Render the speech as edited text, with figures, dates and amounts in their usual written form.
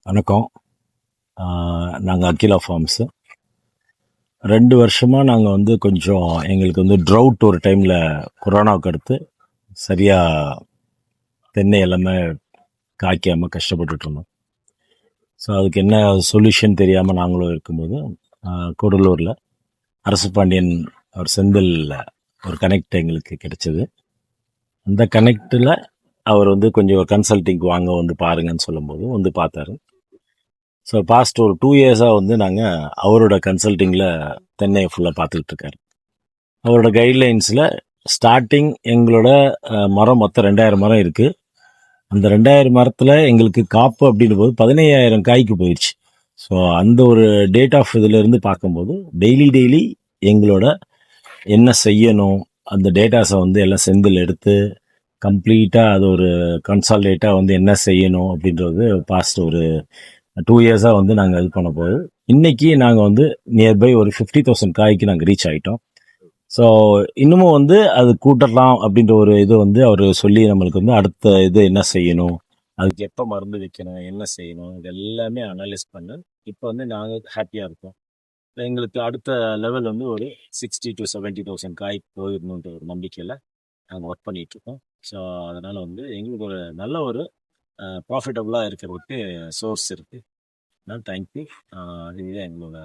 வணக்கம். நாங்கள் அகிலா ஃபார்ம்ஸு 2 வருஷமாக நாங்கள் வந்து கொஞ்சம் எங்களுக்கு வந்து ட்ரவுட் ஒரு டைமில் கொரோனாவுக்கு அடுத்து சரியாக தென்னை எல்லாமே காய்க்காமல் கஷ்டப்பட்டுட்டு இருந்தோம். ஸோ அதுக்கு என்ன சொல்யூஷன் தெரியாமல் நாங்களும் இருக்கும்போது கூடலூரில் அரசு பாண்டியன் அவர் செந்தில் ஒரு கனெக்ட் எங்களுக்கு கிடைச்சது. அந்த கனெக்டில் அவர் வந்து கொஞ்சம் கன்சல்டிங் வாங்க வந்து பாருங்கன்னு சொல்லும்போது வந்து பார்த்தாரு. ஸோ பாஸ்ட் ஒரு 2 இயர்ஸாக வந்து நாங்கள் அவரோட கன்சல்டிங்கில் தென்னையை ஃபுல்லாக பார்த்துக்கிட்டு இருக்காரு. அவரோட கைட்லைன்ஸில் ஸ்டார்டிங் எங்களோட மரம் மொத்தம் 2000 மரம் இருக்குது. அந்த 2000 மரத்தில் எங்களுக்கு காப்பு அப்படின்னும் போது 15000 காய்க்கு போயிடுச்சு. ஸோ அந்த ஒரு டேட் ஆஃப் இதிலேருந்து பார்க்கும்போது டெய்லி எங்களோட என்ன செய்யணும் அந்த டேட்டாஸை வந்து எல்லாம் செந்தில் எடுத்து கம்ப்ளீட்டாக அது ஒரு கன்சால்டேட்டாக வந்து என்ன செய்யணும் அப்படின்றது பாஸ்ட் ஒரு 2 இயர்ஸாக வந்து நாங்கள் இது பண்ண போது இன்னைக்கு நாங்கள் வந்து நியர்பை ஒரு 50,000 காய்க்கு நாங்கள் ரீச் ஆகிட்டோம். ஸோ இன்னமும் வந்து அது கூட்டலாம் அப்படின்ற ஒரு இது வந்து அவர் சொல்லி நம்மளுக்கு வந்து அடுத்த இது என்ன செய்யணும், அதுக்கு எப்போ மருந்து வைக்கணும், என்ன செய்யணும், இது எல்லாமே அனலைஸ் பண்ண இப்போ வந்து நாங்கள் ஹாப்பியாக இருக்கோம். எங்களுக்கு அடுத்த லெவல் வந்து ஒரு 60 to 70,000 காய் போயிடணுன்ற ஒரு நம்பிக்கையில் நாங்கள் ஒர்க் பண்ணிட்டு இருக்கோம். ஸோ அதனால் வந்து எங்களுக்கு ஒரு நல்ல ஒரு ப்ராஃபிட்டபுளாக இருக்கிறதுக்கு சோர்ஸ் இருக்குது. தேங்க்யூ. இதுதான் எங்களோட